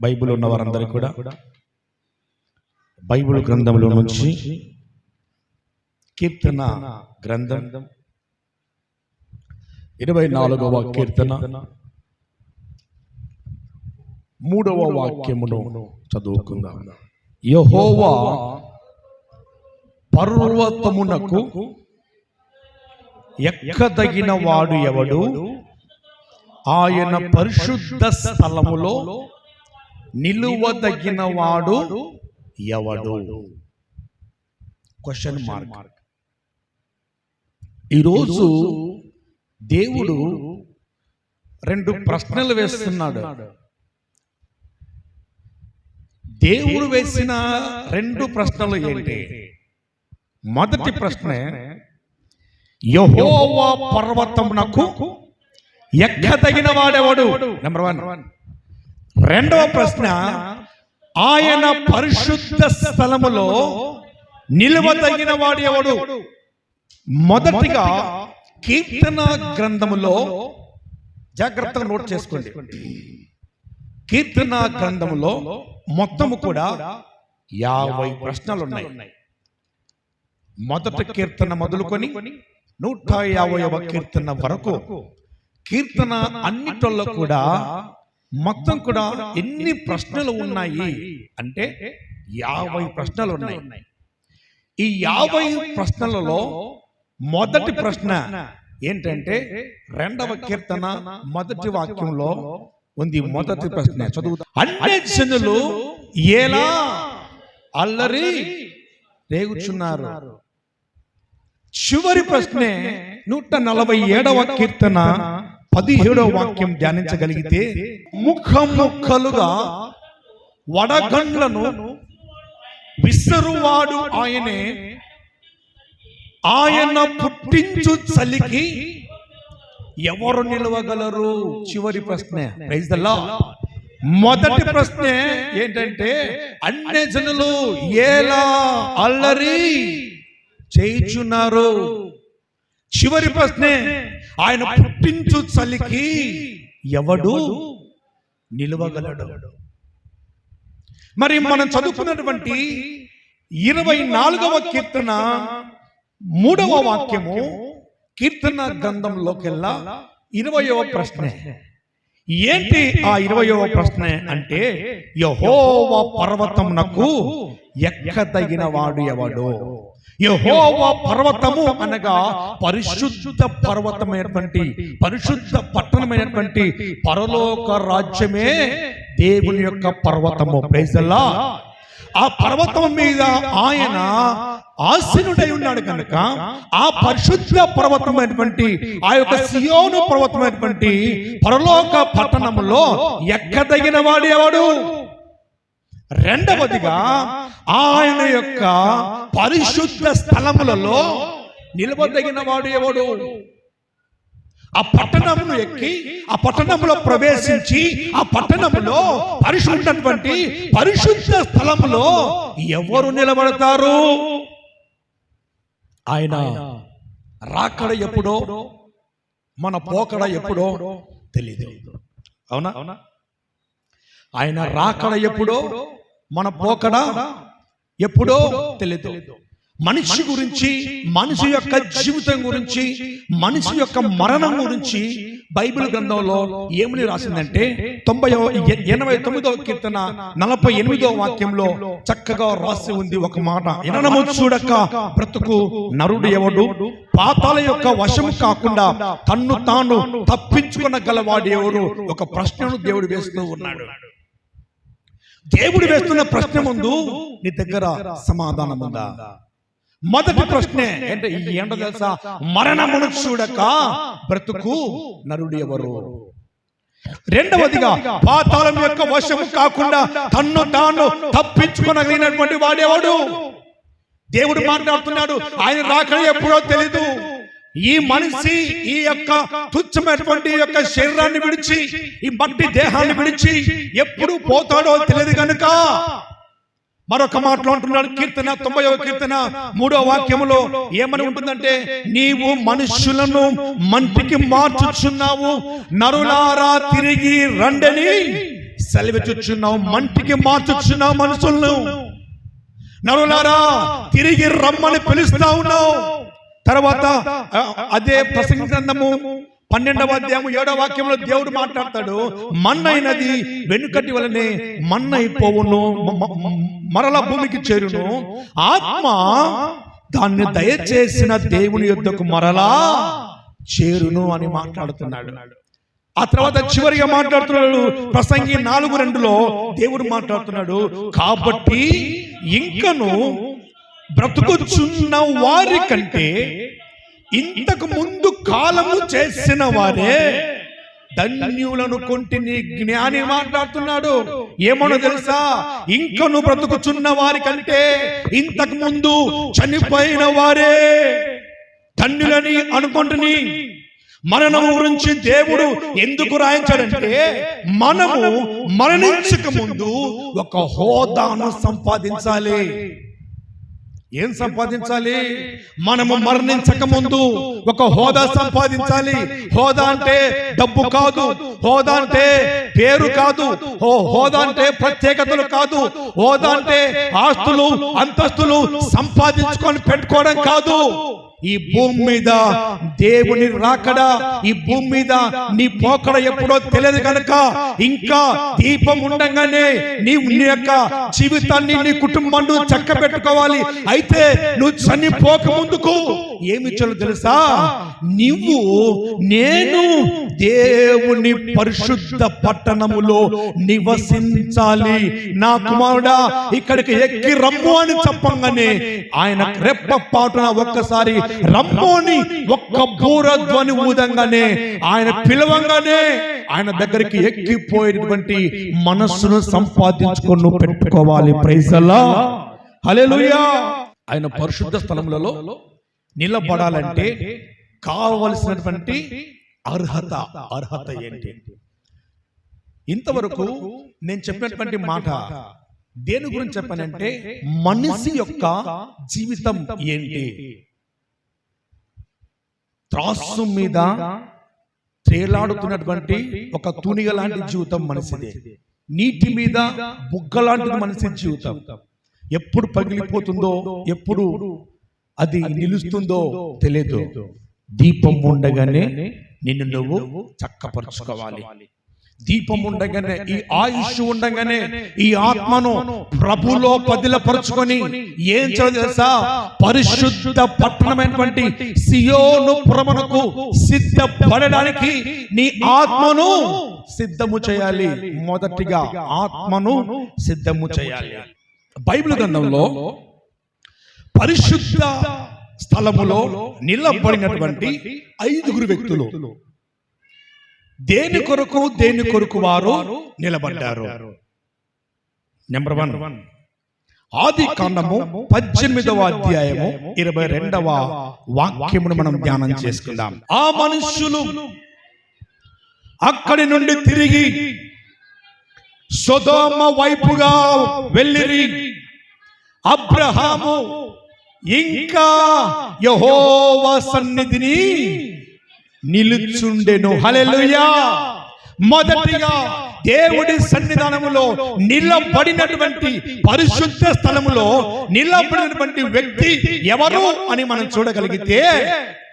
Bible ఉన్న వారందరికీ కూడా బైబిల్ గ్రంథంలో నుంచి కీర్తన గ్రంథం 24వ కీర్తన 3వ వాక్యమును చదువుకుందాం. యెహోవా పర్వతమునకు ఎక్కదగిన వాడు ఎవడు? ఆయన పరిశుద్ధ స్థలములో నిలువదగిన వాడు ఎవడు? Question mark. ఈరోజు దేవుడు 2 ప్రశ్నలు వేస్తున్నాడు. దేవుడు వేసిన 2 ప్రశ్నలు ఏంటి? మొదటి ప్రశ్న, యెహోవా పర్వతమునకు ఎక్కదగిన వాడెవడు? నెంబర్ 1. రెండవ ప్రశ్న, ఆయన పరిశుద్ధ స్థలములో నిలువదగిన వాడు ఎవడు? మొదటిగా కీర్తన గ్రంథములో, జాగ్రత్తగా నోట్ చేసుకోండి, కీర్తన గ్రంథములో మొత్తము కూడా 50 ప్రశ్నలు ఉన్నాయి. మొదటి కీర్తన మొదలుకొని 150వ కీర్తన వరకు కీర్తన అన్నిటిలో కూడా మొత్తం కూడా ఎన్ని ప్రశ్నలు ఉన్నాయి అంటే 50 ప్రశ్నలు ఉన్నాయి. ఈ 50 ప్రశ్నలలో మొదటి ప్రశ్న ఏంటంటే 2వ కీర్తన మొదటి వాక్యంలో ఉంది. మొదటి ప్రశ్న చదువుతా. అన్ని జనులు ఎలా అల్లరి రేగుచున్నారు. చివరి ప్రశ్నే 147వ కీర్తన 17వ వాక్యం ధ్యానించగలిగితే, ముఖముఖలుగా వడగండ్లను విసరువాడు ఆయనే, ఆయన పుట్టించు చలికి ఎవరు నిలవగలరు? చివరి ప్రశ్న. Praise the lord. మొదటి ప్రశ్న ఏంటంటే అన్ని జనులు ఎలా అల్లరి చేయుచున్నారు. చివరి ప్రశ్న, ఆయన పుట్టించు చలికి ఎవడు నిలవగలడు? మరి మనం చదువుకున్నటువంటి 24వ కీర్తన 3వ వాక్యము కీర్తన గ్రంథంలోకెల్లా 20వ ప్రశ్న. ఏంటి ఆ 20వ ప్రశ్న అంటే, యెహోవా పర్వతమునకు ఎక్కదగిన వాడు ఎవడు? యెహోవా పర్వతము అనగా పరిశుద్ధ పర్వతమైనటువంటి, పరిశుద్ధ పట్టణమైనటువంటి పరలోక రాజ్యమే దేవుని యొక్క పర్వతము. Praise the lord. ఆ పర్వతం మీద ఆయన ఆసీనుడై ఉన్నాడు కనుక ఆ పరిశుద్ధ పర్వతమైనటువంటి, ఆ యొక్క సియోను పర్వతమైనటువంటి పరలోక పట్టణములో ఎక్కదగిన వాడు ఎవడు? రెండవదిగా ఆయన యొక్క పరిశుద్ధ స్థలములలో నిలవదగిన వాడు ఎవడు? ఆ పట్టణమును ఎక్కి ఆ పట్టణములో ప్రవేశించి ఆ పట్టణములో పరిశుద్ధమైనటువంటి పరిశుద్ధ స్థలములో ఎవరు నిలబడతారు? ఆయన రాకడ ఎప్పుడో, మన పోకడ ఎప్పుడో తెలియదు. అవునా? ఆయన రాకడ ఎప్పుడో, మన పోకడ ఎప్పుడో తెలియదు. మనిషి గురించి, మనిషి యొక్క జీవితం గురించి, మనిషి యొక్క మరణం గురించి బైబిల్ గ్రంథంలో ఏమని రాసిందంటే 89వ కీర్తన 48వ వాక్యంలో చక్కగా రాసి ఉంది ఒక మాట. ఎననము చూడక బ్రతుకు నరుడు ఎవడు? పాతాళ యొక్క వశము కాకుండా తన్ను తాను తప్పించుకొనగలవాడు ఎవరు? ఒక ప్రశ్నను దేవుడు వేస్తూ ఉన్నాడు. దేవుడు వేస్తున్న ప్రశ్న ముందు నీ దగ్గర సమాధానం ఉందా? మొదటి ప్రశ్న ఏంటో తెలుసా? మరణమును చూడక బ్రతుకు నరుడు ఎవరు? రెండవదిగా పాతాళం యొక్క వశము కాకుండా తన్ను తాను తప్పించుకొనగలిగినటువంటి వాడెవడు? దేవుడు మాట్లాడుతున్నాడు. ఆయన రాకడ ఎప్పుడో తెలీదు. ఈ మనిషి ఈ యొక్క తుచ్చమైనటువంటి యొక్క శరీరాన్ని విడిచి, ఈ మట్టి దేహాన్ని విడిచి ఎప్పుడు పోతాడో తెలియదు కనుక మరొక మాటలో అంటున్నాడు. కీర్తన 90వ కీర్తన 3వ వాక్యములో ఏమని ఉంటుందంటే, నీవు మనుష్యులను మంటికి మార్చుచున్నావు, నరులారా తిరిగి రండని సెలవిచ్చుచున్నావు, మంటికి మార్చుచున్నావు మనుషులను. నరులారా తిరిగి రమ్మని పిలుస్తా ఉన్నావు. తర్వాత అదే ప్రసంగి గ్రంథము 12వ అధ్యాయము 7వ వాక్యంలో దేవుడు మాట్లాడతాడు, మన్నైనది వెనుకటి వలనే మన్నైపోవును, మరల భూమికి చేరును, ఆత్మ దాన్ని దయచేసిన దేవుని యొద్దకు మరలా చేరును అని మాట్లాడుతున్నాడు. ఆ తర్వాత చివరిగా మాట్లాడుతున్నాడు ప్రసంగి 4:2లో దేవుడు మాట్లాడుతున్నాడు, కాబట్టి ఇంకను బ్రతుకుచున్న వారి కంటే ఇంతకు ముందు కాలము చేసిన వారే ధన్యులను కొంటిని. జ్ఞాని మాట్లాడుతున్నాడు. ఏమో తెలుసా, ఇంకను బ్రతుకుచున్న వారి కంటే ఇంతకు ముందు చనిపోయిన వారే ధన్యులని అనుకుంటుని. మరణం గురించి దేవుడు ఎందుకు రాయించాడంటే, మనము మరణించక ముందు ఒక హోదాను సంపాదించాలి. ఏం సంపాదించాలి? మనము మరణించక ముందు ఒక హోదా సంపాదించాలి. హోదా అంటే డబ్బు కాదు, హోదా అంటే పేరు కాదు, హోదా అంటే ప్రత్యేకతలు కాదు, హోదా అంటే ఆస్తులు అంతస్తులు సంపాదించుకొని పెట్టుకోవడం కాదు. ఈ భూమి మీద దేవుని రాకడా, ఈ భూమి మీద నీ పోకడ ఎప్పుడో తెలియదు కనుక ఇంకా దీపం ఉండగానే నీ యొక్క జీవితాన్ని, నీ కుటుంబాన్ని చక్క పెట్టుకోవాలి. అయితే నువ్వు చనిపోక ముందుకు ఏమి చేయాలో తెలుసా? నువ్వు నేను దేవుని పరిశుద్ధ పట్టణములో నివసించాలి. నా కుమారుడా ఇక్కడికి ఎక్కి రమ్ము అని చెప్పంగానే ఆయన రెప్పపాటున ఒక్కసారి రమ్మోని ఒక్క బూరధ్వని ఊదంగానే, ఆయన పిలవంగానే ఆయన దగ్గరికి ఎక్కిపోయేటువంటి మనస్సును సంపాదించుకొని పెట్టుకోవాలి. ప్రైజ్ అల్లాహ్, హల్లెలూయా. ఆయన పరిశుద్ధ స్థలములలో నిలబడాలంటే కావలసినటువంటి అర్హత ఏంటి? ఇంతవరకు నేను చెప్పినటువంటి మాట దేని గురించి చెప్పానంటే, మనిషి యొక్క జీవితం ఏంటి? త్రాసు మీద తేలాడుతున్నటువంటి ఒక తూనిగ లాంటి జీవితం మనిషిదే. నీటి మీద బుగ్గ లాంటి మనిషి జీవితం. ఎప్పుడు పగిలిపోతుందో, ఎప్పుడు అది నిలుస్తుందో తెలియదు. దీపం ఉండగానే నిన్ను నువ్వు చక్కపరుచుకోవాలి. దీపం ఉండగానే, ఈ ఆయుష్ ఉండగానే ఈ ఆత్మను ప్రభులో పదిలపరుచుకొని ఏం తెలుసా? పరిశుద్ధ పట్టణమైనటువంటి సియోను పురమునకు సిద్ధపడడానికి నీ ఆత్మను సిద్ధము చేయాలి. మొదటిగా ఆత్మను సిద్ధము చేయాలి. బైబిల్ గ్రంథంలో పరిశుద్ధ స్థలములో నిలబడినటువంటి 5 వ్యక్తులు దేని కొరకు వారు నిలబడ్డారు? నెంబర్ 1, ఆది కాండము 18వ అధ్యాయము 22వ వాక్యమును మనం ధ్యానం చేసుకుందాం. ఆ మనుషులు అక్కడి నుండి తిరిగి సొదొమ వైపుగా వెళ్ళిరి. అబ్రహాము ఇంకా యెహోవా సన్నిధిని నిలుచుండెను. హల్లెలూయా. మొదటిగా దేవుడి సన్నిధానములో నిలబడినటువంటి, పరిశుద్ధ స్థలములో నిలబడినటువంటి వ్యక్తి ఎవరు అని మనం చూడగలిగితే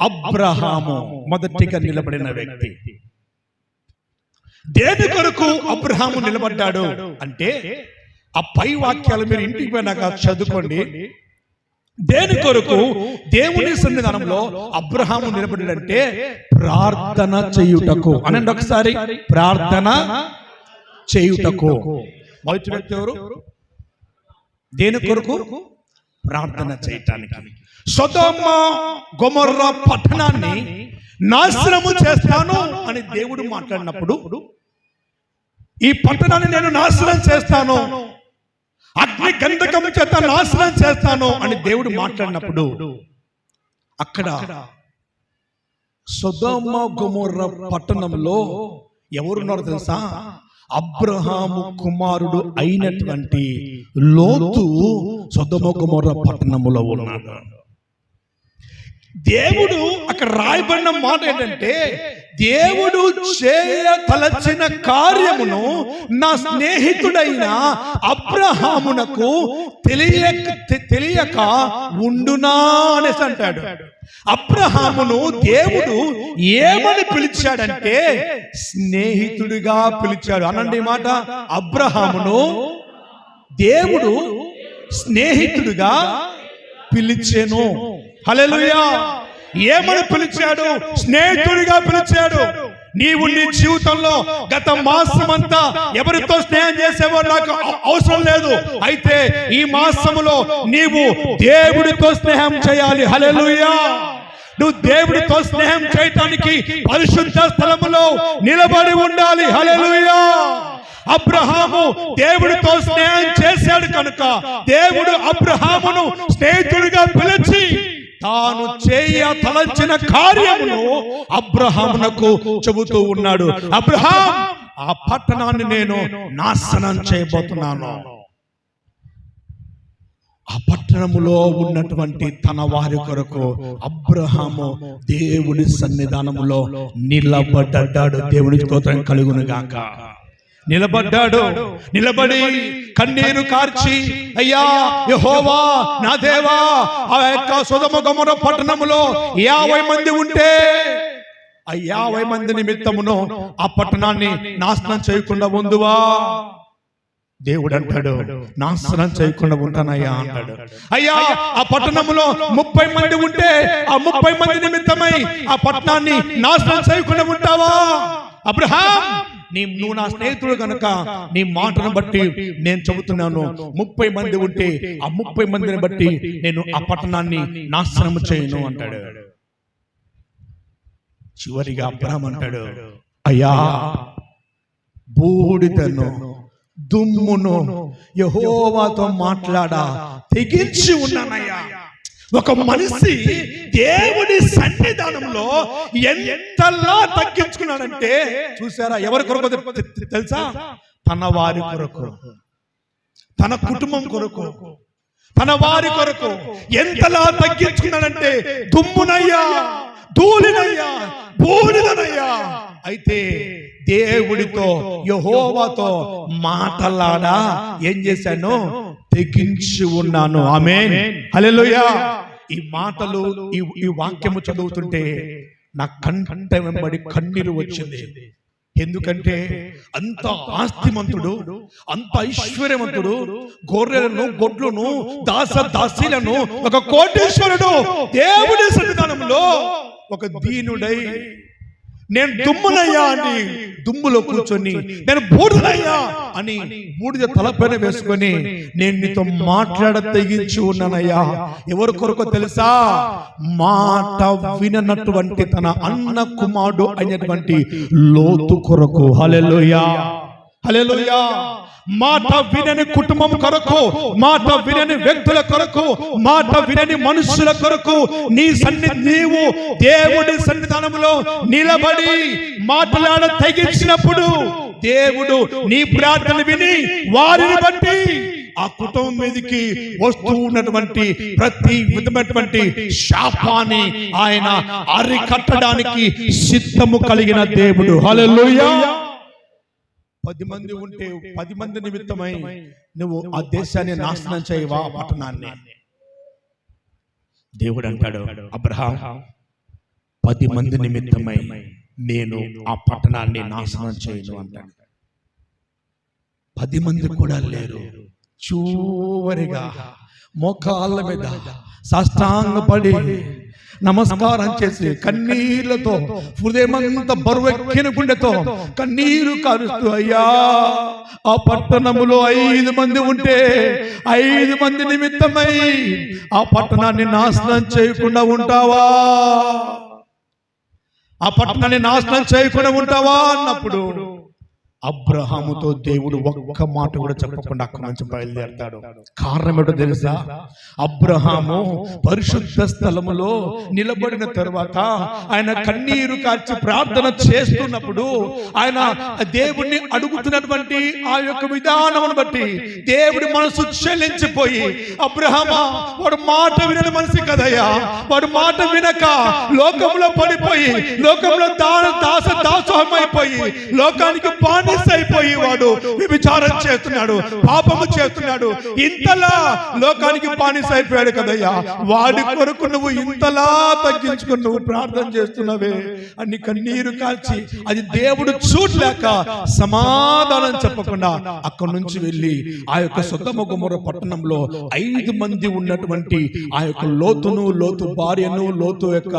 అబ్రహాము మొదటిగా నిలబడిన వ్యక్తి. దేని కొరకు అబ్రహాము నిలబడ్డాడు అంటే, ఆ పై వాక్యాలు మీరు ఇంటికి పోయినాక చదువుకోండి. దేని కొరకు దేవుని సన్నిధానంలో అబ్రహాము నిలబడాడంటే ప్రార్థన చేయుటకు. అనండి ఒకసారి, ప్రార్థన చేయుటకు. మొదటి వ్యక్తి ఎవరు? దేని కొరకు? ప్రార్థన చేయటానికి. సొదొమ గొమొర్రా పట్టణాన్ని నాశనము చేస్తాను అని దేవుడు మాట్లాడినప్పుడు, ఈ పట్టణాన్ని నేను నాశనం చేస్తాను, అగ్ని గంధకం చేత నాశనం చేస్తాను అని దేవుడు మాట్లాడినప్పుడు, అక్కడ సొదొమ గొమొర్రా పట్టణంలో ఎవరున్నారో తెలుసా? అబ్రహాము కుమారుడు అయినటువంటి లోతు సొదొమ గొమొర్రా పట్టణములో ఉన్నాడు. దేవుడు అక్కడ రాయబడిన మాట ఏంటంటే, దేవుడు చేయతలచిన కార్యమును నా స్నేహితుడైన అబ్రహామునకు తెలియక ఉండునా అనేసి అంటాడు. అబ్రహామును దేవుడు ఏమని పిలిచాడంటే స్నేహితుడిగా పిలిచాడు. అనండి మాట, అబ్రహామును దేవుడు స్నేహితుడిగా పిలిచెను. హల్లెలూయా. ఏమని పిలిచాడు? స్నేహితుడిగా పిలిచాడు. నీవు నీ జీవితంలో గత మాసమంతా ఎవరితో స్నేహం చేసేవో నాకు అవసరం లేదు, అయితే ఈ మాసములో నీవు దేవుడితో స్నేహం చేయాలి. హల్లెలూయా. నువ్వు దేవుడితో స్నేహం చేయటానికి పరిశుద్ధ స్థలములో నిలబడి ఉండాలి. హల్లెలూయా. అబ్రహాము దేవుడితో స్నేహం చేశాడు కనుక దేవుడు అబ్రహామును స్నేహితుడిగా పిలిచి తాను తలచిన కార్యమును అబ్రహామునకు చెబుతూ ఉన్నాడు. అబ్రహాం, ఆ పట్టణాన్ని నేను నాశనం చేయబోతున్నాను. ఆ పట్టణములో ఉన్నటువంటి తన వారి కొరకు అబ్రహాము దేవుడి సన్నిధానములో నిలబడ్డాడు. దేవునికి స్తోత్రం కలుగును గాక. నిలబడ్డాడు. నిలబడి కన్నీరు కార్చి, అయ్యా యెహోవా నా దేవా, ఆ యొక్క సొదొమ గొమొర్రా పట్టణములో 50 మంది ఉంటే ఆ 50 మంది నిమిత్తమును ఆ పట్టణాన్ని నాశనం చేయకుండా ఉందువా? దేవుడు అంటాడు, నాశనం చేయకుండా ఉంటానయ్యా అంటాడు. అయ్యా ఆ పట్టణంలో 30 మంది ఉంటే ఆ 30 మంది నిమిత్తమై ఆ పట్టణాన్ని నాశనం చేయకుండా ఉంటావా? అబ్రహాం, నువ్వు నా స్నేహితుడు కనుక నీ మాటను బట్టి నేను చెబుతున్నాను. 30 మంది ఉంటే ఆ 30 మందిని బట్టి నేను ఆ పట్టణాన్ని నాశనం చేయను అంటాడు. చివరిగా అబ్రహాం అంటాడు, అయ్యా బూడిదను దుమ్మును యెహోవాతో మాట్లాడా తెగించి ఉన్నానయ్యా. ఒక మనిషి దేవుడి సన్నిధానంలో ఎంతలా తగ్గించుకున్నాడంటే, చూసారా? ఎవరి కొరకు తెలుసా? తన వారి కొరకు, తన కుటుంబం కొరకు, తన వారి కొరకు ఎంతలా తగ్గించుకున్నాడంటే, దుమ్మునయ్యా, ధూళినయ్యా, బూడిదనయ్యా. అయితే దేవుడితో యెహోవాతో మాట్లాడా ఏం చేశాను? తెగించి ఉన్నాను. ఆమేన్, హల్లెలూయా. ఈ మాటలు, ఈ వాక్యము చదువుతుంటే నా కంట వెంబడి కన్నీరు వచ్చింది. ఎందుకంటే అంత ఆస్తిమంతుడు, అంత ఐశ్వర్యవంతుడు, గొర్రెలను గొడ్లను దాసీలను ఒక కోటీశ్వరుడు దేవుడి సన్నిధానంలో ఒక దీనుడై, నేను దుమ్మునయ్యా అని దుమ్ములో కూర్చొని, నేను బూడిదయ్యా అని బూడిద తలపైన వేసుకొని, నేను నీతో మాట్లాడ తెగించి ఉన్నానయ్యా. ఎవరి కొరకు తెలుసా? మాట విననటువంటి తన అన్న కుమారుడు అయినటువంటి లోతు కొరకు. హల్లెలూయా, హల్లెలూయా. మాట వినని కుటుంబం కొరకు, మాట వినని వ్యక్తుల కొరకు, మాట వినని మనుషుల కొరకు నీవు దేవుడి సన్నిధానంలో నిలబడి మాట్లాడ తెగించినప్పుడు దేవుడు నీ ప్రార్థన విని వారిని బట్టి ఆ కుటుంబం మీదకి వస్తూ ఉన్నటువంటి ప్రతి విధమైనటువంటి శాపాన్ని ఆయన అరికట్టడానికి సిద్ధము కలిగిన దేవుడు. హల్లెలూయా. 10 మంది ఉంటే 10 మంది నిమిత్తమై నువ్వు ఆ దేశాన్ని నాశనం చేయవా? ఆ పట్టణాన్ని? దేవుడు అంటాడు, అబ్రహాం 10 మంది నిమిత్తమై నేను ఆ పట్టణాన్ని నాశనం చేయను అంటాడు. 10 మంది కూడా లేరు. చివరిగా మోకాళ్ళ మీద సాష్టాంగపడి నమస్కారం చేసి కన్నీళ్లతో, హృదయమంతా బరువెక్కిన గుండెతో కన్నీరు కారుస్తూ, అయ్యా ఆ పట్టణములో 5 మంది ఉంటే 5 మంది నిమిత్తమై ఆ పట్టణాన్ని నాశనం చేయకుండా ఉంటావా? ఆ పట్టణాన్ని నాశనం చేయకుండా ఉంటావా అన్నప్పుడు అబ్రహాముతో దేవుడు ఒక్క మాట కూడా చెప్పకుండా అక్కడి నుంచి బయలుదేరతాడు. కారణం ఏంటో తెలుసా? అబ్రహాము పరిశుద్ధ స్థలములో నిలబడిన తరువాత ఆయన కన్నీరు కార్చి ప్రార్థన చేస్తున్నప్పుడు ఆయన దేవుణ్ణి అడుగుతున్నటువంటి ఆ యొక్క విధానమును బట్టి దేవుడి మనసు చెల్లించిపోయి, అబ్రహామా, వాడు మాట వినని మనిషి కదయ్యా, వాడు మాట వినక లోకంలో పడిపోయి, లోకంలో దాసోహమైపోయి, లోకానికి అయిపోయి వాడు విచారం చేస్తున్నాడు, పాపము చేస్తున్నాడు, ఇంతలా లోకానికి బానిస అయిపోయాడు కదయ్యా, వాడి కొరకు నువ్వు ఇంతలా తగ్గించుకుని నువ్వు ప్రార్థన చేస్తున్నావే అని కన్నీరు కాల్చి, అది దేవుడు చూడలేక సమాధానం చెప్పకుండా అక్కడి నుంచి వెళ్ళి ఆ యొక్క సొదొమ గొమొర్రా పట్టణంలో 5 మంది ఉన్నటువంటి ఆ యొక్క లోతు భార్యను, లోతు యొక్క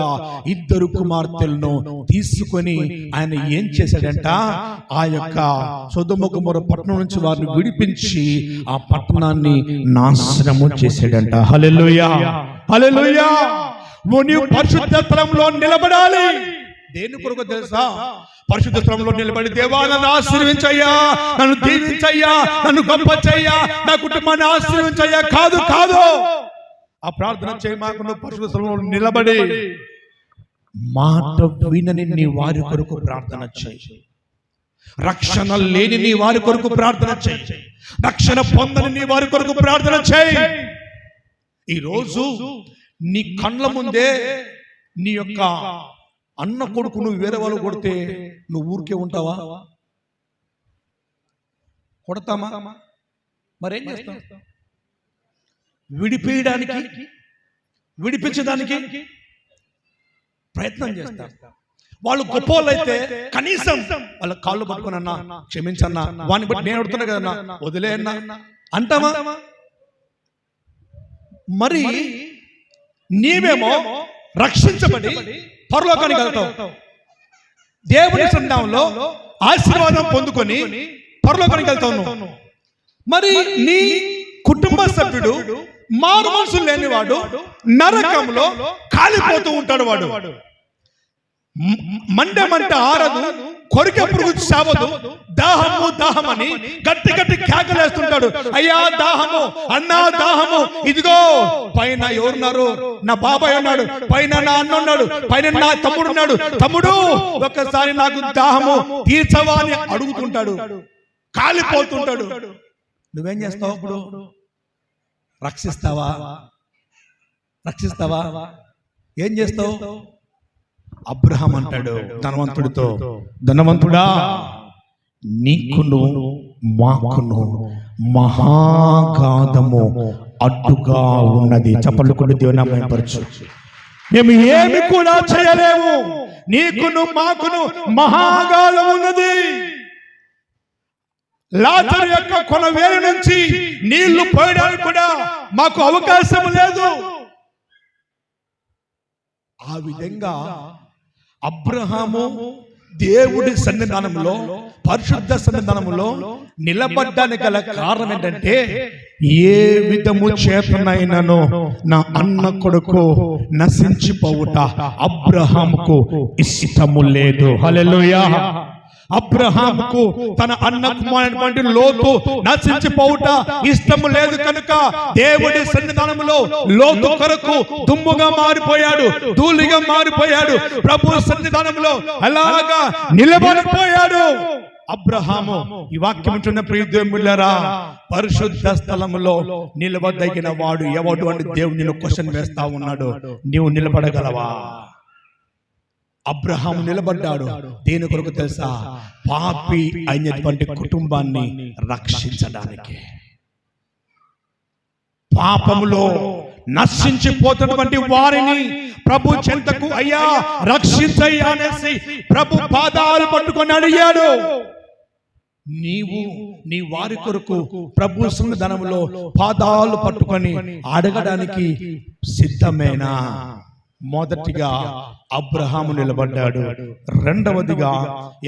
2 కుమార్తెలను తీసుకొని ఆయన ఏం చేశాడంట, ఆ యొక్క సొదొమ గొమొర్రా పట్టణం నుంచి వారిని విడిపించి ఆ పట్టణాన్ని నాశనము చేశాడంట. హల్లెలూయా, హల్లెలూయా. నీవు పరిశుద్ధ స్థలంలో నిలబడాలి. దేని కొరకు తెలుసా? పరిశుద్ధ స్థలంలో నిలబడి, దేవా నన్ను ఆశీర్వించయ్యా, నన్ను దీవించయ్యా, నన్ను గొప్ప చెయ్యా, నా కుటుంబాన్ని ఆశీర్వించయ్యా కాదు కాదు. ఆ ప్రార్థన చేయమాకు. నువ్వు పరిశుద్ధ స్థలంలో నిలబడి మాట వినని నీ వారి కొరకు ప్రార్థన చేయి. రక్షణ లేని నీ వారి కొరకు ప్రార్థన చేయి. రక్షణ పొందని నీ వారి కొరకు ప్రార్థన చేయి. ఈరోజు నీ కండ్ల ముందే నీ యొక్క అన్న కొడుకు నువ్వు వేరే వాళ్ళు కొడితే నువ్వు ఊరికే ఉంటావా? కొడతామా? మరేం చేస్తాం? విడిపించడానికి, విడిపించడానికి ప్రయత్నం చేస్తాం. వాళ్ళు గొప్పవాళ్ళు అయితే కనీసం వాళ్ళ కాళ్ళు పట్టుకుని, అన్నా క్షమించన్నా, వాడిని బట్టి నేను అడుగుతున్నా కదన్నా, వదిలే అన్నా అంటామా? మరి నీవేమో రక్షించబడి పరలోకానికి వెళ్తావు, దేవుని సన్నిధానంలో ఆశీర్వాదం పొందుకొని పరలోకానికి వెళ్తావు. మరి నీ కుటుంబ సభ్యుడు మారు మనసు లేనివాడు నరకంలో కాలిపోతూ ఉంటాడు. వాడు మంట ఆరదు, కొరికే పురుగు చావదు, దాహము దాహమని గట్టి గట్టి కేకలేస్తుంటాడు. అయ్యా దాహము, అన్నా దాహము, ఇదిగో పైన ఎవరున్నారు? నా బాబాయ్ ఉన్నాడు, పైన నా అన్న ఉన్నాడు, పైన నా తమ్ముడు ఉన్నాడు. తమ్ముడు ఒక్కసారి నాకు దాహము తీర్చవా అని అడుగుతుంటాడు, కాలిపోతుంటాడు. నువ్వేం చేస్తావు? అప్పుడు రక్షిస్తావా? ఏం చేస్తావు? అబ్రహాం అంటాడు ధనవంతుడితో, ధనవంతుడా, నీకును మాకును మహాగాధము అడ్డుగా ఉన్నది. చప్పట్లు కొట్టి దేవుని మహిమపరచు. మేము ఏమి కూడా చేయలేము, నీకును మాకును మహాగాధం ఉన్నది. లాజరు యొక్క కొన వేరు నుంచి నీళ్లు పోయడానికి కూడా మాకు అవకాశం లేదు. ఆ విధంగా అబ్రహాము దేవుడి సన్నిధానంలో, పరిశుద్ధ సన్నిధానంలో నిలబడ్డానికి గల కారణం ఏంటంటే, ఏ విధము చేతనైనను నా అన్న కొడుకు నశించిపోవుట అబ్రహాముకు ఇష్టము లేదు. హల్లెలూయా. అబ్రహాముకు తన అన్న కుమారుడైనటువంటి లోతు నశించిపోవుట ఇష్టము లేదు కనుక దేవుడి సన్నిధానంలో లోతు కొరకు దుమ్ముగా మారిపోయాడు, ధూళిగా మారిపోయాడు. ప్రభు సన్నిధానంలో అలాగా నిలబడిపోయాడు అబ్రహాము. ఈ వాక్యం ఉంటున్న ప్రియ దేవులారా, పరిశుద్ధ స్థలములో నిలబడదగిన వాడు ఎవడు అని దేవుడు నిన్ను క్వశ్చన్ వేస్తా ఉన్నాడు. నీవు నిలబడగలవా? అబ్రహాము నిలబడ్డాడు. దేని కొరకు తెలుసా? పాపి అయినటువంటి కుటుంబాన్ని రక్షించడానికి. పాపములో నశించిపోతున్నటువంటి వారిని ప్రభు చెంతకు అయ్యా రక్షించయ్యా అనేసి ప్రభు పాదాలు పట్టుకొని అడిగాడు. నీవు నీ వారి కొరకు ప్రభు సన్నిధానంలో పాదాలు పట్టుకొని అడగడానికి సిద్ధమేనా? మొదటిగా అబ్రహాము నిలబడ్డాడు. రెండవదిగా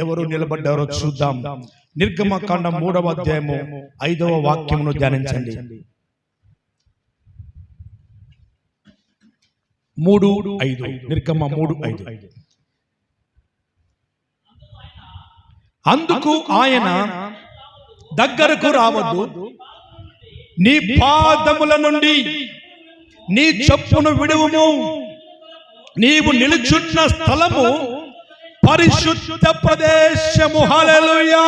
ఎవరు నిలబడ్డారో చూద్దాం. నిర్గమకాండం 3వ అధ్యాయము 5వ వాక్యమును ధ్యానించండి. 3:5 నిర్గమ 3:5. అందుకు ఆయన దగ్గరకు రావద్దు, నీ పాదముల నుండి నీ చెప్పును విడువుము, నీవు నిలుచున్న స్థలము పరిశుద్ధ ప్రదేశము. హల్లెలూయా.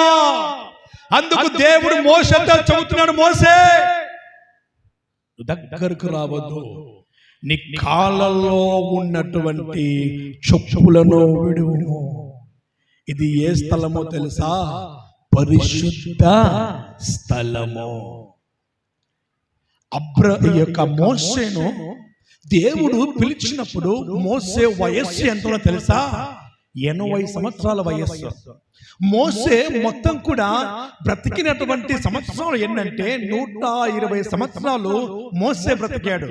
అందుకు దేవుడు మోషేతో చెబుతున్నాడు, మోసే దగ్గరకు రావద్దు, నీ కాళ్ళలో ఉన్నటువంటి చెప్పులను విడువుము. ఇది ఏ స్థలమో తెలుసా? పరిశుద్ధ స్థలము. మోసేను దేవుడు పిలిచినప్పుడు మోసే వయస్సు ఎంతో తెలుసా? 80 సంవత్సరాల వయస్సు. మోసే మొత్తం కూడా బ్రతికినటువంటి సంవత్సరాలు ఎన్నంటే 120 సంవత్సరాలు మోసే బ్రతికాడు.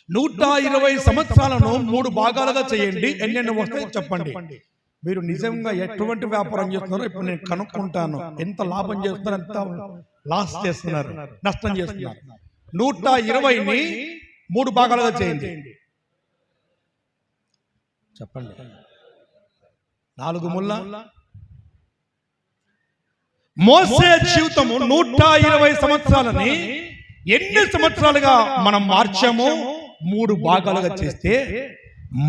120 సంవత్సరాలను 3 భాగాలుగా చేయండి, ఎన్నెన్ని వస్తాయి చెప్పండి. మీరు నిజంగా ఎటువంటి వ్యాపారం చేస్తున్నారో ఇప్పుడు నేను కనుక్కుంటాను. ఎంత లాభం చేస్తున్నారు, ఎంత లాస్ చేస్తున్నారు, నష్టం చేస్తున్నారు. 120ని 3 భాగాలుగా చేయండి చెప్పండి. 4 ముళ్ళ. మోసే జీవితము 120 సంవత్సరాలని ఎన్ని సంవత్సరాలుగా మనం మార్చాము? 3 భాగాలుగా చేస్తే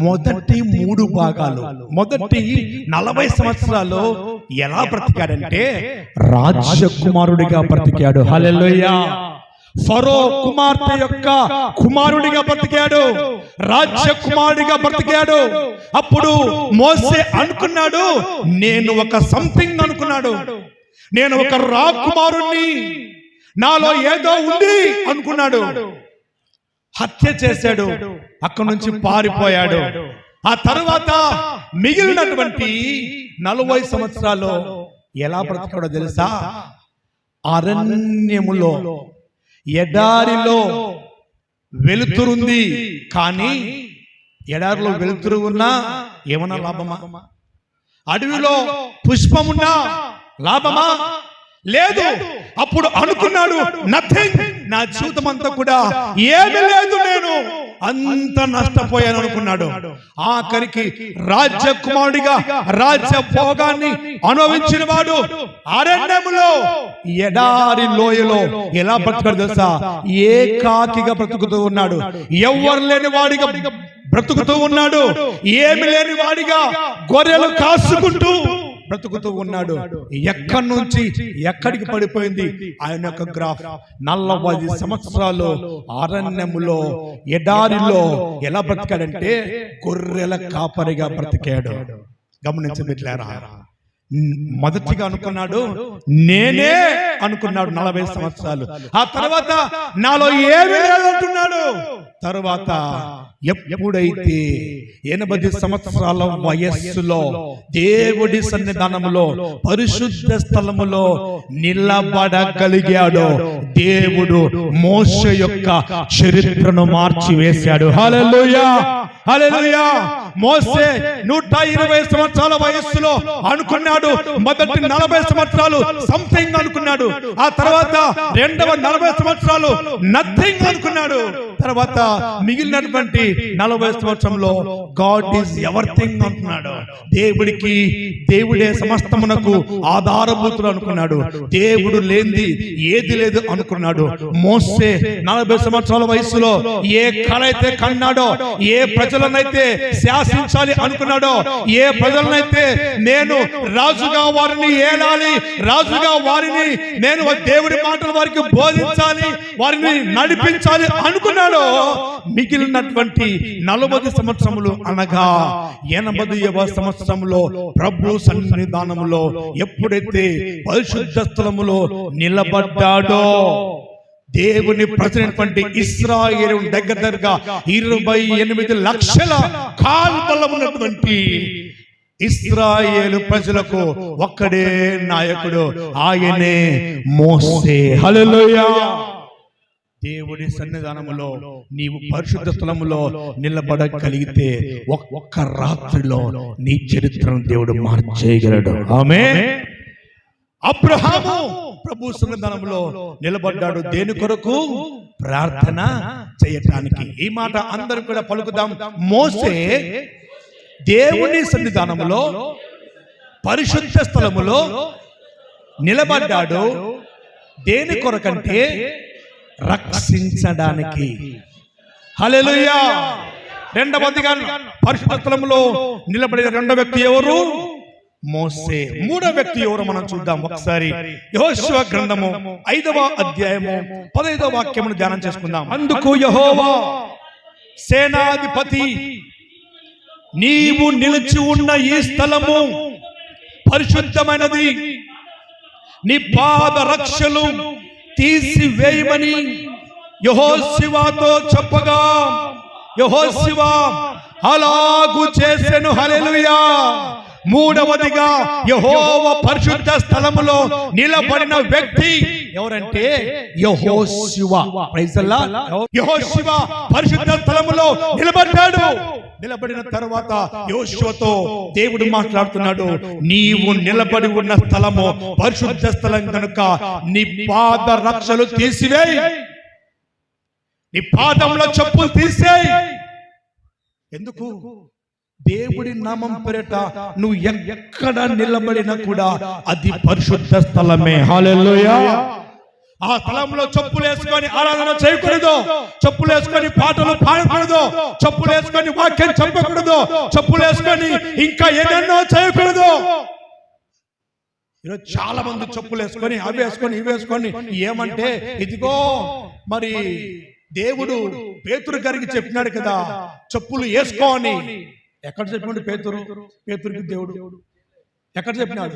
మొదటి 3 భాగాలు, మొదటి 40 సంవత్సరాలు ఎలా బ్రతికాడంటే రాజకుమారుడిగా బ్రతికాడు. హల్లెలూయా. ఫరో కుమార్తె యొక్క కుమారుడిగా బ్రతికాడు, రాజకుమారుడిగా బ్రతికాడు. అప్పుడు మోసే అనుకున్నాడు, నేను ఒక సంథింగ్ అనుకున్నాడు, నేను ఒక రాకుమారుణ్ణి, నాలో ఏదో ఉంది అనుకున్నాడు. హత్య చేశాడు, అక్కడి నుంచి పారిపోయాడు. ఆ తర్వాత మిగిలినటువంటి 40 సంవత్సరాలు ఎలా బ్రతికాడో తెలుసా? అరణ్యములో, ఎడారిలో వెలుతురుంది, కానీ ఎడారిలో వెలుతురు ఉన్నా ఏమన్నా లాభమా? అడవిలో పుష్పమున్నా లాభమా? లేదు. అప్పుడు అనుకున్నాడు, నథింగ్, నా జీవితం అంతా కూడా ఏమీ లేదు, నేను అంత నష్టపోయాను అనుకున్నాడు. ఆఖరికి రాజకుమారుడిగా రాజ్య భోగాన్ని అనుభవించిన వాడు అరణ్యములో, ఎడారి లోయలో ఎలా బ్రతుకుతాడు తెలుసా? ఏకాకిగా బ్రతుకుతూ ఉన్నాడు, ఎవ్వరు లేని వాడిగా బ్రతుకుతూ ఉన్నాడు, ఏమి లేని వాడిగా గొర్రెలు కాసుకుంటూ బ్రతుకుతూ ఉన్నాడు. ఎక్కడి నుంచి ఎక్కడికి పడిపోయింది ఆయన యొక్క గ్రాఫ్? 40 సంవత్సరాలు అరణ్యములో, ఎడారిలో ఎలా బ్రతికాడంటే గొర్రెల కాపరిగా బ్రతికాడు. గమనించబెట్టారా? మొదటిగా అనుకున్నాడు, నేనే అనుకున్నాడు 40 సంవత్సరాలు. ఆ తర్వాత నాలో ఏమీ లేదంటున్నాడు. తర్వాత ఎప్పుడైతే 80 సంవత్సరాల వయస్సులో దేవుడి సన్నిధానములో పరిశుద్ధ స్థలములో నిలబడగలిగాడో దేవుడు మోషే యొక్క చరిత్రను మార్చివేశాడు. హల్లెలూయా, హల్లెలూయా. మోషే 120 సంవత్సరాల వయస్సులో అనుకున్నాడు, మొదటి 40 సంవత్సరాలు సంథింగ్ అనుకున్నాడు. ఆ తర్వాత రెండవ 40 సంవత్సరాలు నథింగ్ అనుకున్నాడు. తర్వాత మిగిలినటువంటి 40 సంవత్సరంలో గాడ్ ఈజ్ ఎవ్రీథింగ్ అంటున్నాడు. దేవుడే సమస్తమునకు ఆధారభూతుడు అనుకున్నాడు. దేవుడు లేనిది ఏది లేదు అనుకున్నాడు. మోసే 40 సంవత్సరాల వయసులో ఏ కళ అయితే కన్నాడో, ఏ ప్రజలనైతే శాసించాలి అనుకున్నాడో, ఏ ప్రజలనైతే నేను రాజుగా వారిని ఏలాలి, రాజుగా వారిని నేను దేవుడి మాటలు వారికి బోధించాలి, వారిని నడిపించాలి అనుకున్నాడు. మిగిలినటువంటి 40 సంవత్సరములు అనగా 80వ సంవత్సరంలో ప్రభు సన్నిధానములో ఎప్పుడైతే పరిశుద్ధ స్థలములో నిలబడ్డాడో, దేవుని ప్రజలైనటువంటి ఇశ్రాయేలు దగ్గరగా 28 లక్షల కాల్బలం ఉన్నటువంటి ఇశ్రాయేలు ప్రజలకు ఒక్కడే నాయకుడు, ఆయనే మోసే. హల్లెలూయా. దేవుడి సన్నిధానములో నీవు పరిశుద్ధ స్థలములో నిలబడగలిగితే ఒక్క రాత్రిలో నీ చరిత్రను దేవుడు మార్చేయగలడు. ఆమేన్. అబ్రహాము ప్రభు సన్నిధానములో నిలబడ్డాడు. దేని కొరకు? ప్రార్థన చేయటానికి. ఈ మాట అందరూ కూడా పలుకుదాం. మోసే దేవుని సన్నిధానములో పరిశుద్ధ స్థలములో నిలబడ్డాడు. దేని కొరకంటే రక్షించడానికి. హల్లెలూయా. రెండవదిగా పరిశుద్ధ స్థలములో నిలబడిన రెండవ వ్యక్తి ఎవరు? మోసే. మూడవ వ్యక్తి ఎవరు మనం చూద్దాం ఒకసారి. యెహోషువ గ్రంథము 5వ అధ్యాయము 15వ వాక్యమును ధ్యానం చేసుకుందాం. అందుకు యెహోవా సేనాధిపతి, నీవు నిలిచి ఉన్న ఈ స్థలము పరిశుద్ధమైనది, నీ పాద రక్షలు తీసివేయమని యెహోషువతో చెప్పగా యెహోషువ అలాగు చేసెను. హల్లెలూయా. మూడవదిగా యెహోవా పరిశుద్ధ స్థలములో నిలబడిన వ్యక్తి ఎవరంటే యెహోషువ. Praise the lord. యెహోషువ పరిశుద్ధ స్థలములో నిలబడ్డాడు. నిలబడిన తర్వాత యెహోషువతో దేవుడు మాట్లాడుతున్నాడు, నీవు నిలబడి ఉన్న స్థలము పరిశుద్ధ స్థలం కనుక నీ పాద రక్షలు తీసివేయి, నీ పాదంలో చెప్పులు తీసేయి. ఎందుకు? దేవుడి నామం పేరిట నువ్వు ఎక్కడ నిలబడినా కూడా అది పరిశుద్ధ స్థలమే. హల్లెలూయా. ఆ స్థలంలో చెప్పులు వేసుకొని ఆరాధన చేయకూడదు, చెప్పులు వేసుకొని పాటలు పాడకూడదు, చెప్పులు వేసుకొని వాక్యం చెప్పకూడదు, చెప్పులు వేసుకొని ఇంకా ఏదెన్నో చేయకూడదు. ఈరోజు చాలా మంది చెప్పులు వేసుకొని అవి వేసుకొని ఇవి వేసుకొని ఏమంటే, ఇదిగో మరి దేవుడు పేతురు గారికి చెప్పినాడు కదా చెప్పులు వేసుకో అని. ఎక్కడ చెప్పినాడు పేతురుకి దేవుడు? ఎక్కడ చెప్పినాడు?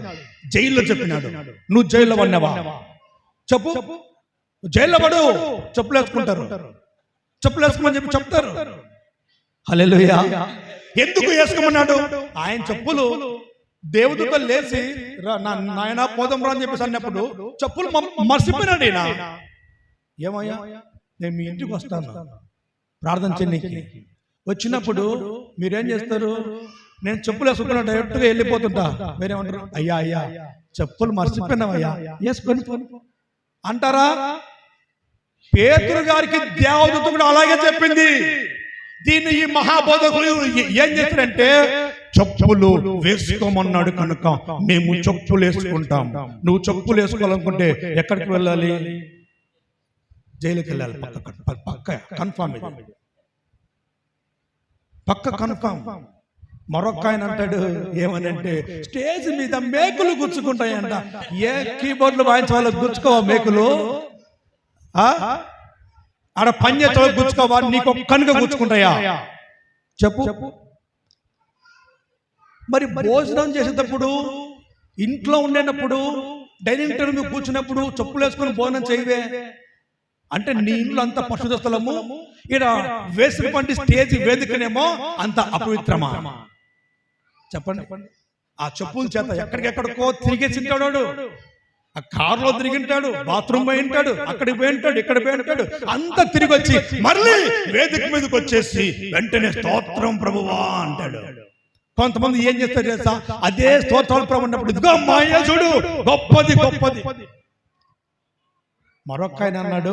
జైల్లో చెప్పినాడు. నువ్వు జైల్లో పడినావా? చెప్పు, జైల్లో పడు, చెప్పులు వేసుకుంటారు, చెప్పులు వేసుకోమని చెప్పి చెప్తారు. హల్లెలూయా. ఎందుకు వేసుకోమన్నాడు? ఆయన చెప్పులు దేవదూతలు లేచి నాయన పోదాం రా అని చెప్పేసి అన్నప్పుడు చెప్పులు మర్చిపోయినాడు ఈయన. ఏమయ్యా, నేను మీ ఇంటికి వస్తాను ప్రార్థన చేయడానికి. వచ్చినప్పుడు మీరేం చేస్తారు? నేను చెప్పులు వేసుకున్నా డైరెక్ట్గా వెళ్ళిపోతుంటా. మీరేమంటారు? అయ్యా అయ్యా చెప్పులు మర్చిపోయినావయ్యా, వేసుకొని అంటారా? పేతురు గారికి దేవదూత కూడా అలాగే చెప్పింది. దీన్ని ఈ మహాబోధకులు ఏం చేస్తారంటే, చెప్పులు వేసుకోమన్నాడు కనుక మేము చెప్పులు వేసుకుంటాం. నువ్వు చెప్పులు వేసుకోవాలనుకుంటే ఎక్కడికి వెళ్ళాలి? జైలుకి వెళ్ళాలి. పక్క కన్ఫామ్, పక్క కన్ఫామ్. మరొక ఆయన అంటాడు ఏమనంటే, స్టేజ్ మీద మేకులు గుచ్చుకుంటాయంట. ఏ కీబోర్డులు వాయించే వాళ్ళకి గుచ్చుకోవా మేకులు? ఆడ పంజెతో గుచ్చుకోవా? నీకు ఒక్కనిగా గుచ్చుకుంటాయా? చెప్పు. మరి భోజనం చేసేటప్పుడు, ఇంట్లో ఉండేటప్పుడు, డైనింగ్ టేబుల్ మీద కూర్చున్నప్పుడు చెప్పులు వేసుకొని భోజనం చేయవే అంటే నీ ఇంట్లో అంత పరిశుద్ధ స్థలము, ఇక్కడ వేసినటువంటి స్టేజ్ వేదికనేమో అంత అపవిత్రమా? చెప్పండి. ఆ చెప్పుల చేత ఎక్కడికెక్కడికో తిరిగేసింటాడు. ఆ కారులో తిరిగింటాడు, బాత్రూమ్ పోయి ఉంటాడు, అక్కడికి పోయి ఉంటాడు, ఇక్కడ పోయి ఉంటాడు, అంతా తిరిగి వచ్చి మళ్ళీ వేదిక మీదకి వచ్చేసి వెంటనే స్తోత్రం ప్రభువా అంటాడు. కొంతమంది ఏం చేస్తారు తెలుసా? అదే స్తోత్రాలు ప్రభు అన్నప్పుడు ఇదిగో మాయ చూడు గొప్పది గొప్పది. మరొక ఆయన అన్నాడు,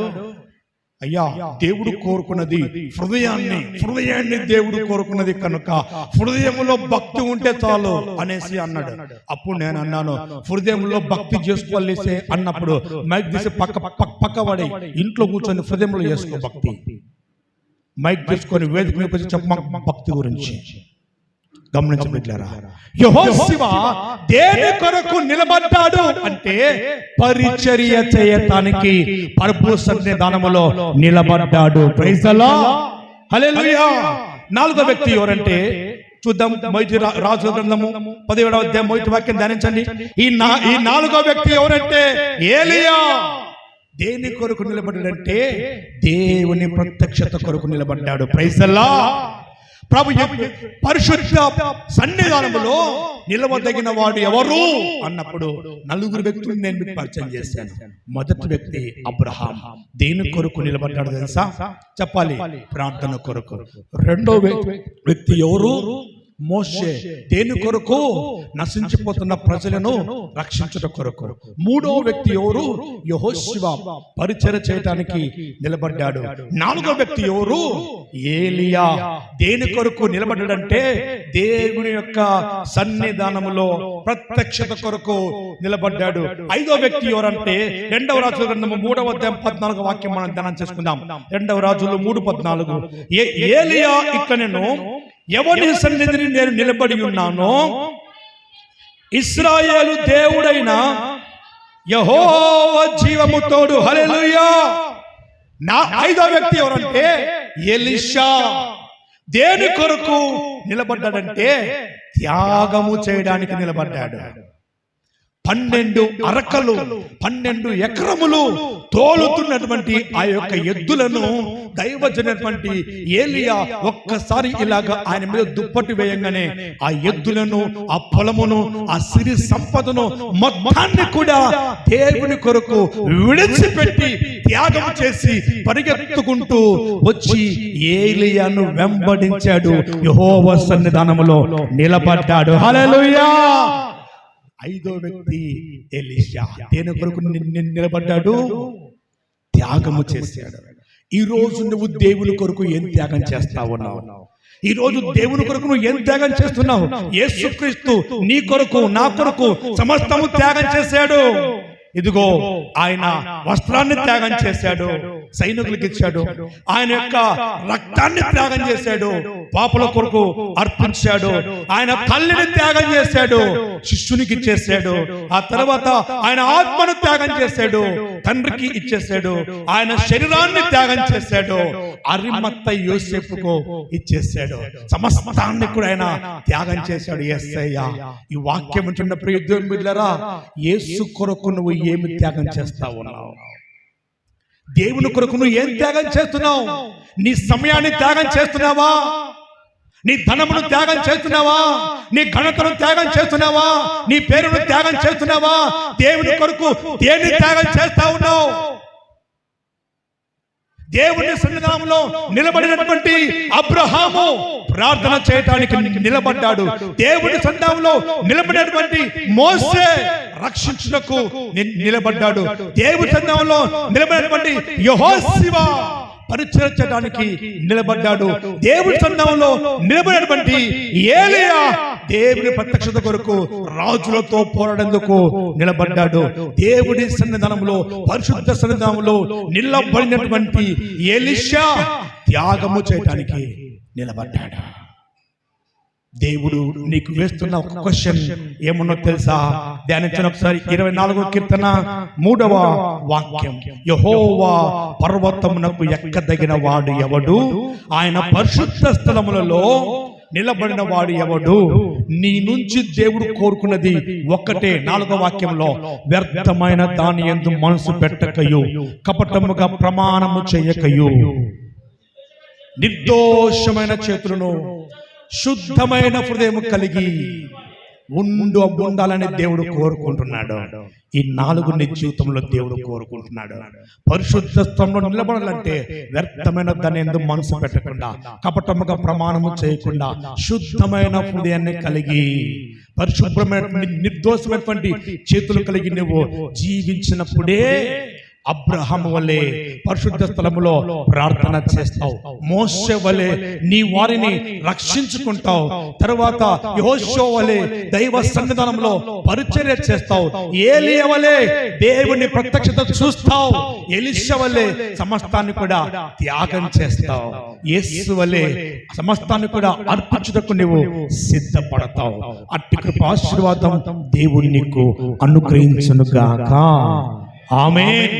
అయ్యా దేవుడు కోరుకున్నది హృదయాన్ని దేవుడు కోరుకున్నది కనుక హృదయంలో భక్తి ఉంటే చాలు అనేసి అన్నాడు. అప్పుడు నేను అన్నాను, హృదయంలో భక్తి చేసుకోలేసే అన్నప్పుడు మైక్ తీసి పక్క పడి ఇంట్లో కూర్చొని హృదయంలో చేసుకో భక్తి. మైక్ తీసుకొని వేదిక మీద వచ్చి చెప్ప భక్తి గురించి. గమనించబెట్టారా? యెహోషువ దేని కొరకు నిలబడ్డాడు అంటే పరిచర్య చేయటానికి ప్రభు సన్నిధానములో నిలబడ్డాడు. Praise the Lord. హల్లెలూయా. నాలుగో వ్యక్తి ఎవరంటే చూద్దాం. మొదటి రాజుల గ్రంథము 17వ అధ్యాయం 1వ వాక్యం ధ్యానించండి. ఈ నాలుగో వ్యక్తి ఎవరంటే ఏలియా. దేని కొరకు నిలబడ్డాడంటే దేవుని ప్రత్యక్షత కొరకు నిలబడ్డాడు. Praise the lord. ప్రభు పరిశుద్ధ సన్నిధానములో నిలవదగిన వాడు ఎవరు అన్నప్పుడు నలుగురు వ్యక్తులను నేను మీకు పరిచయం చేశాను. మొదటి వ్యక్తి అబ్రహాం. దేని కొరకు నిలబడ్డాడు తెలుసా? చెప్పాలి, ప్రార్థన కొరకు. రెండో వ్యక్తి ఎవరు? మోషే దేని కొరకు? నశించిపోతున్న ప్రజలను రక్షించుట కొరకు. మూడో వ్యక్తి ఎవరు? యెహోషువ, పరిచర్య చేయడానికి నిలబడ్డాడు. నాలుగో వ్యక్తి ఎవరు? ఏలియా. దేని కొరకు నిలబడ్డాడంటే దేవుని యొక్క సన్నిధానములో ప్రత్యక్షత కొరకు నిలబడ్డాడు. ఐదో వ్యక్తి ఎవరంటే 2వ రాజుల గ్రంథము 3వ అధ్యాయం 14వ వాక్యం మనం ధ్యానం చేసుకుందాం. 2వ రాజులు 3:14. ఏలియా ఇట్లనెను, ఎవని సన్నిధిని నేను నిలబడి ఉన్నానో ఇశ్రాయేలు దేవుడైన యెహోవా జీవము తోడు. హల్లెలూయా. నా ఐదో వ్యక్తి ఎవరంటే ఎలీషా. దేని కొరకు నిలబడ్డాడంటే త్యాగము చేయడానికి నిలబడ్డాడు. 12 అరకలు 12 ఎకరములు తోలుతున్నటువంటి ఆ యొక్క ఎద్దులను దైవజనటువంటి ఏలియా ఒక్కసారి ఇలాగ ఆయన మీద దుప్పటి వేయంగానే ఆ ఎద్దులను, ఆ పొలమును, ఆ సిరి సంపదను మొత్తాన్ని కూడా దేవుని కొరకు విడిచిపెట్టి త్యాగం చేసి పరిగెత్తుకుంటూ వచ్చి ఏలియాను వెంబడించాడు. యెహోవా సన్నిధానములో నిలబడ్డాడు. హల్లెలూయా. ఐదో వ్యక్తి ఎలీషా. దేని కొరకు నిలబడ్డాడు? త్యాగము చేశాడు. ఈ రోజు నువ్వు దేవుని కొరకు ఏం త్యాగం చేస్తా ఉన్నావు? ఈ రోజు దేవుని కొరకు నువ్వు ఏం త్యాగం చేస్తున్నావు? యేసుక్రీస్తు నీ కొరకు, నా కొరకు సమస్తము త్యాగం చేశాడు. ఇదిగో ఆయన వస్త్రాన్ని త్యాగం చేశాడు, సైనికులకు ఇచ్చాడు. ఆయన యొక్క రక్తాన్ని త్యాగం చేశాడు, పాపుల కొరకు అర్పించాడు. ఆయన తల్లిని త్యాగం చేశాడు, శిష్యునికి ఇచ్చేసాడు. ఆ తర్వాత ఆయన ఆత్మను త్యాగం చేశాడు, తండ్రికి ఇచ్చేసాడు. ఆయన శరీరాన్ని త్యాగం చేశాడు, అరిమత్త యోసేపుకు ఇచ్చేసాడు. సమస్తాన్ని కూడా ఆయన త్యాగం చేశాడు. యేసయ్య. ఈ వాక్యం ఉంటున్న ప్రియ దేవుని బిడ్డలారా, యేసు కొరకు నువ్వు ఏమి త్యాగం చేస్తా ఉన్నావు? దేవుని కొరకు నువ్వు ఏం త్యాగం చేస్తున్నావు? నీ సమయాన్ని త్యాగం చేస్తున్నావా? నీ ధనమును త్యాగం చేస్తున్నావా? నీ ఘనతను త్యాగం చేస్తున్నావా? నీ పేరును త్యాగం చేస్తున్నావా? దేవుని కొరకు దేన్ని త్యాగం చేస్తా ఉన్నావు? దేవుని సన్నిధానంలో నిలబడినటువంటి అబ్రహాము ప్రార్థన చేయడానికి నిలబడ్డాడు. దేవుని సన్నిధానంలో నిలబడినటువంటి మోసే రక్షించుటకు నిలబడ్డాడు. దేవుని సన్నిధానంలో నిలబడినటువంటి యెహోషువ పరిచరించడానికి నిలబడ్డాడు. దేవుని సన్నిధానంలో నిలబడినటువంటి ఏలియా దేవుని ప్రత్యక్షత కొరకు రాజులతో పోరాడేందుకు నిలబడ్డాడు. దేవుడి సన్నిధానంలో, పరిశుద్ధ సన్నిధానంలో నిలబడినటువంటి ఎలీషా త్యాగము చేయడానికి నిలబడ్డాడు. దేవుడు నీకు వేస్తున్న ఒక క్వశ్చన్ ఏమన్నో తెలుసా? ధ్యానించిన ఒకసారి 24వ కీర్తన 3వ వాక్యం. యెహోవా పర్వతమునకు ఎక్కదగిన వాడు ఎవడు? ఆయన పరిశుద్ధ స్థలములలో నిలబడిన వాడు ఎవడు? నీ నుంచి దేవుడు కోరుకున్నది ఒక్కటే. 4వ వాక్యంలో, వ్యర్థమైన దాని యందు మనసు పెట్టకయు, కపటముగా ప్రమాణము చేయకయు, నిర్దోషమైన చేతులను, శుద్ధమైన హృదయం కలిగి ఉండాలని దేవుడు కోరుకుంటున్నాడు. ఈ 4 నీ జీవితంలో దేవుడు కోరుకుంటున్నాడు. పరిశుద్ధ స్థలంలో నిలబడాలంటే వ్యర్థమైన దాని యందు మనసు పెట్టకుండా, కపటముగా ప్రమాణము చేయకుండా, శుద్ధమైన హృదయాన్ని కలిగి, పరిశుభ్రమైన నిర్దోషమైనటువంటి చేతులు కలిగి నువ్వు జీవించినప్పుడే అబ్రహాము వలె పరిశుద్ధ స్థలములో ప్రార్థన చేస్తావు. మోషే వలె నీ వారిని రక్షించుకుంటావు. తర్వాత యెహోషువ వలె దైవ సన్నిధానంలో పరిచర్య చేస్తావు. ఏలియా వలె దేవుని ప్రత్యక్షత చూస్తావు. ఎలీషా వలె సమస్తాన్ని కూడా త్యాగం చేస్తావు. యేసు వలె సమస్తాన్ని కూడా అర్పించుటకు నువ్వు సిద్ధపడతావు. అట్టి కృపాశీర్వాదం దేవుడు నీకు అనుగ్రహించును గాక. ఆమేన్.